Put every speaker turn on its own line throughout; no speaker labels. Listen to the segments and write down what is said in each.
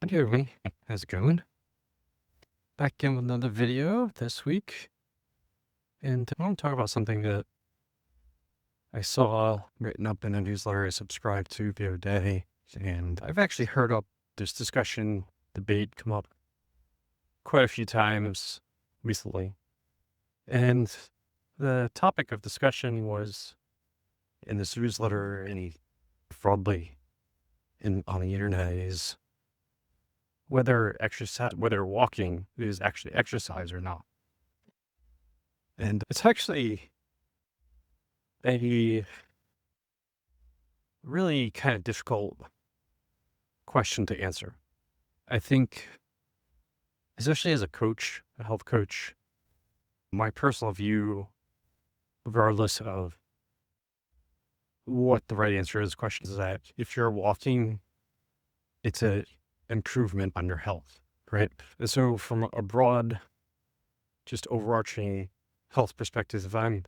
Hey everyone, how's it going? Back in with another video this week, and I want to talk about something that I saw written up in a newsletter I subscribed to the other day, and I've actually heard this discussion, debate come up quite a few times recently. And the topic of discussion was in this newsletter, any broadly on the internet, is whether walking is actually exercise or not. And it's actually a really kind of difficult question to answer. I think, especially as a coach, a health coach, my personal view, regardless of what the right answer is, question is that if you're walking, it's an improvement on your health, right? And so from a broad, just overarching health perspective, if I'm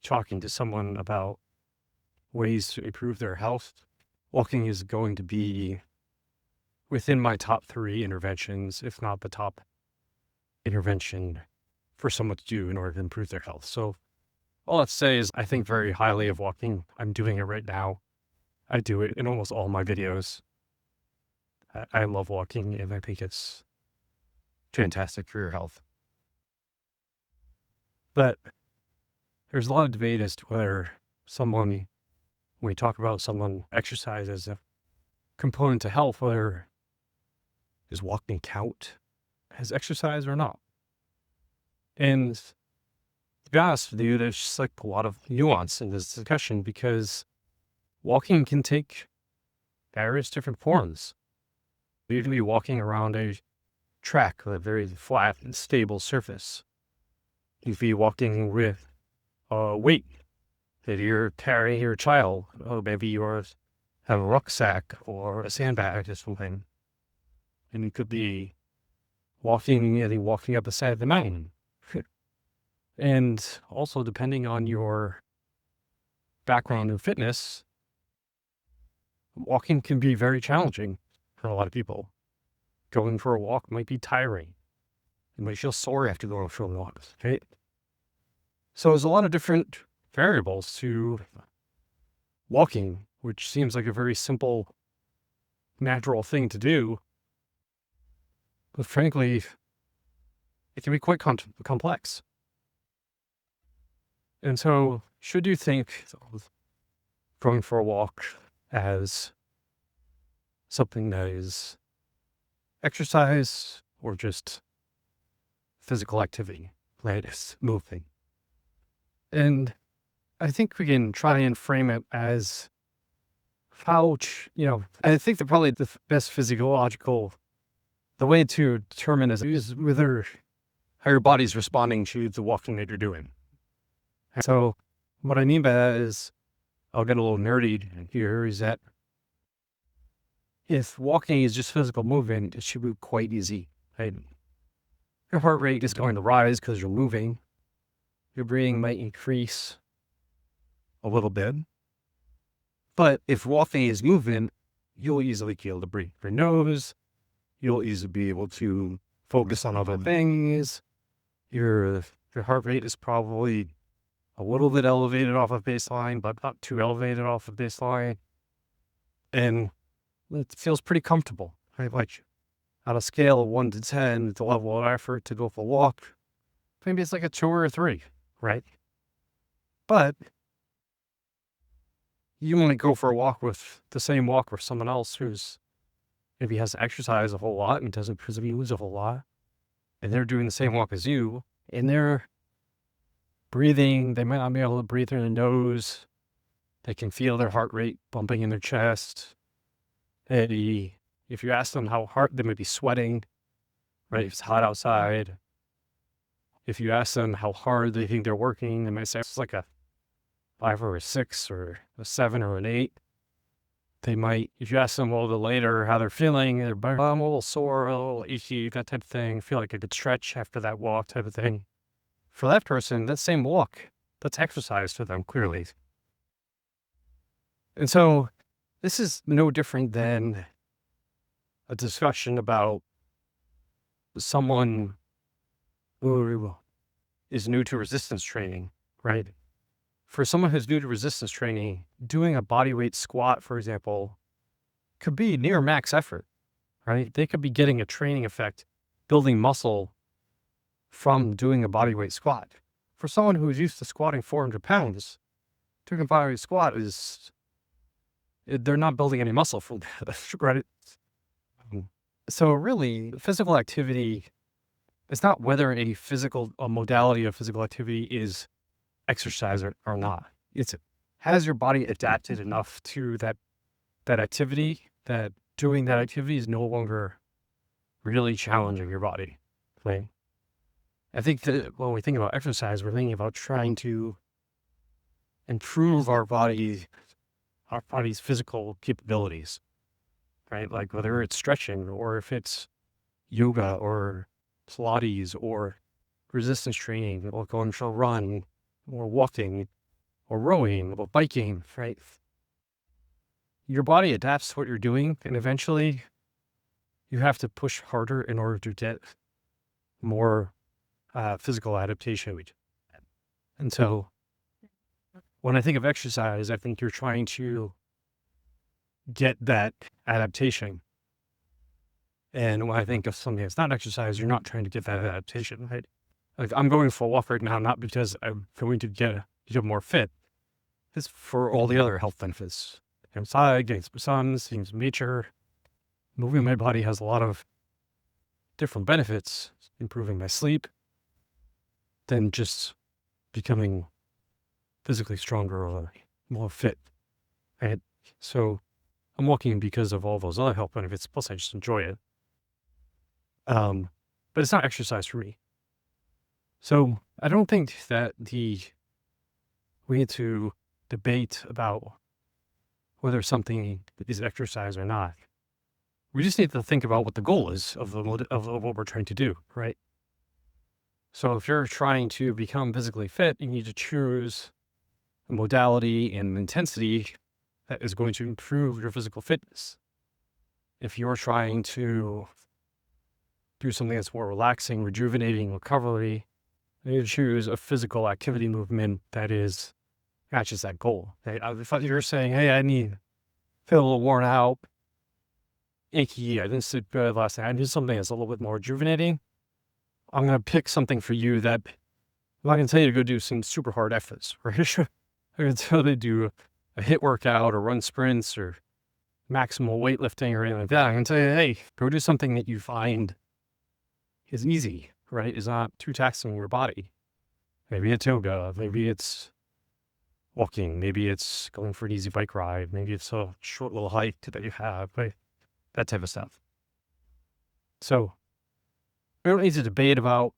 talking to someone about ways to improve their health, walking is going to be within my top 3 interventions, if not the top intervention for someone to do in order to improve their health. So all I'd say is I think very highly of walking. I'm doing it right now. I do it in almost all my videos. I love walking, and I think it's fantastic for your health. But there's a lot of debate as to whether when we talk about someone exercise as a component to health, whether does walking count as exercise or not? And to be honest with you, there's just like a lot of nuance in this discussion because walking can take various different forms. You can be walking around a track with a very flat and stable surface. You could be walking with a weight that you're carrying your child. Or maybe you have a rucksack or a sandbag or something. And you could be walking up the side of the mountain. And also, depending on your background in fitness, walking can be very challenging for a lot of people. Going for a walk might be tiring. You might feel sore after going for a walk, right? So there's a lot of different variables to walking, which seems like a very simple, natural thing to do. But frankly, it can be quite complex. And so, should you think of going for a walk as something that is exercise or just physical activity, right? It's moving. And I think we can try and frame it as I think probably the best physiological, the way to determine is whether how your body's responding to the walking that you're doing. And so what I mean by that is, I'll get a little nerdy here, is that if walking is just physical movement, it should be quite easy, right? Your heart rate is going to rise because you're moving. Your breathing might increase a little bit. But if walking is movement, you'll easily be able to breathe through your nose. You'll easily be able to focus on other things. Your heart rate is probably a little bit elevated off of baseline, but not too elevated off of baseline. And it feels pretty comfortable, right? Like on a scale of 1 to 10, the level of effort to go for a walk, maybe it's like a 2 or a 3, right? But you want to go for a walk with someone else who's maybe has to exercise a whole lot and doesn't physically use a whole lot, and they're doing the same walk as you, and they're breathing, they might not be able to breathe through their nose. They can feel their heart rate bumping in their chest. If you ask them how hard, they might be sweating, right? If it's hot outside. If you ask them how hard they think they're working, they might say it's like a 5 or a 6 or a 7 or an 8. They might, if you ask them a little bit later how they're feeling, I'm a little sore, a little itchy, that type of thing. Feel like I could stretch after that walk type of thing. For that person, that same walk, that's exercise for them, clearly. And so this is no different than a discussion about someone who is new to resistance training, right? For someone who's new to resistance training, doing a bodyweight squat, for example, could be near max effort, right? They could be getting a training effect, building muscle from doing a bodyweight squat. For someone who's used to squatting 400 pounds, doing a bodyweight squat they're not building any muscle from that, right? So really, physical activity, it's not whether a modality of physical activity is exercise or not. It's, has your body adapted enough to that activity that doing that activity is no longer really challenging your body, right? I think that when we think about exercise, we're thinking about trying to improve our body's physical capabilities, right? Like whether it's stretching or if it's yoga or Pilates or resistance training or going for a run or walking or rowing or biking, right? Your body adapts to what you're doing, and eventually you have to push harder in order to get more physical adaptation. And so when I think of exercise, I think you're trying to get that adaptation. And when I think of something that's not exercise, you're not trying to get that adaptation, right? Like I'm going for a walk right now, not because I'm going to get more fit. It's for all the other health benefits. Outside, getting some sun, seeing some nature. Moving my body has a lot of different benefits, improving my sleep, than just becoming physically stronger or more fit, right? So I'm walking because of all those other health benefits, plus I just enjoy it. But it's not exercise for me. So I don't think that we need to debate about whether something is exercise or not. We just need to think about what the goal is of what we're trying to do, right? So if you're trying to become physically fit, you need to choose a modality and intensity that is going to improve your physical fitness. If you're trying to do something that's more relaxing, rejuvenating, recovery, you need to choose a physical activity movement that matches that goal. If you're saying, hey, I feel a little worn out, achy, I didn't sleep good last night, I need something that's a little bit more rejuvenating, I'm going to pick something for you that I'm not going to tell you to go do some super hard efforts, right? I'm going to tell you to do a HIIT workout or run sprints or maximal weightlifting or anything like that. I'm going to tell you, hey, go do something that you find is easy, right? Is not too taxing on your body. Maybe it's yoga, maybe it's walking, maybe it's going for an easy bike ride, maybe it's a short little hike that you have, right? That type of stuff. So we don't need to debate about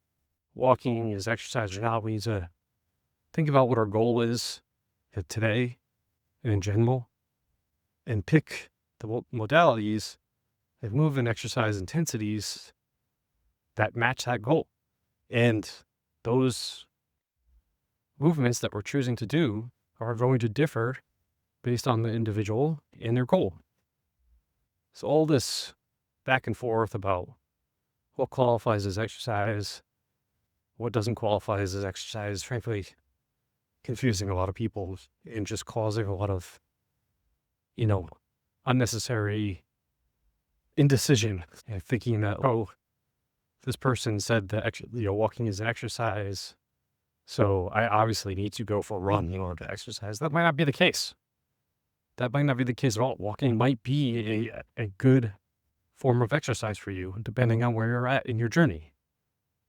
walking is exercise or not. We need to think about what our goal is today and in general, and pick the modalities and move and exercise intensities that match that goal. And those movements that we're choosing to do are going to differ based on the individual and their goal. So all this back and forth about what qualifies as exercise, what doesn't qualify as exercise, frankly, confusing a lot of people and just causing a lot of, unnecessary indecision and thinking that, this person said that walking is an exercise, so I obviously need to go for a run in order to exercise. That might not be the case. That might not be the case at all. Walking might be a good form of exercise for you, depending on where you're at in your journey.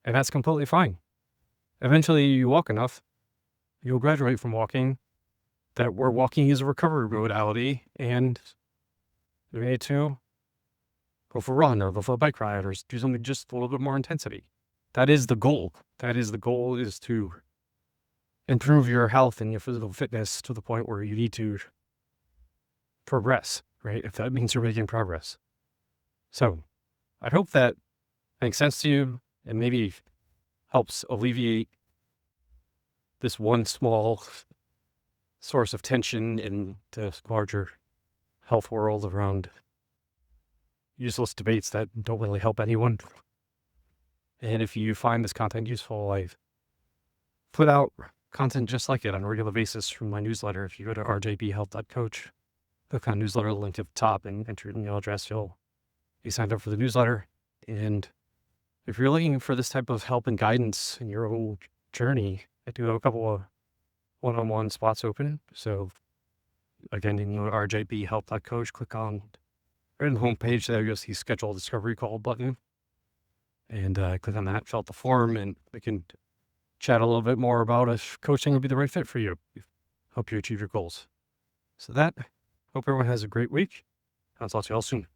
And that's completely fine. Eventually, you walk enough, you'll graduate from walking, that where walking is a recovery modality, and you need to go for a run or go for a bike ride or do something just a little bit more intensity. That is the goal. Is to improve your health and your physical fitness to the point where you need to progress, right? If that means you're making progress. So I hope that makes sense to you and maybe helps alleviate this one small source of tension in the larger health world around, useless debates that don't really help anyone. And if you find this content useful, I've put out content just like it on a regular basis from my newsletter. If you go to rjbhealth.coach, click on newsletter link at the top and enter your email address, you'll be signed up for the newsletter. And if you're looking for this type of help and guidance in your own journey, I do have a couple of one-on-one spots open. So again, you can go to rjbhealth.coach, click on right on the homepage there, you'll see schedule a discovery call button. And click on that, fill out the form, and we can chat a little bit more about if coaching would be the right fit for you. Help you achieve your goals. So hope everyone has a great week. I'll talk to you all soon.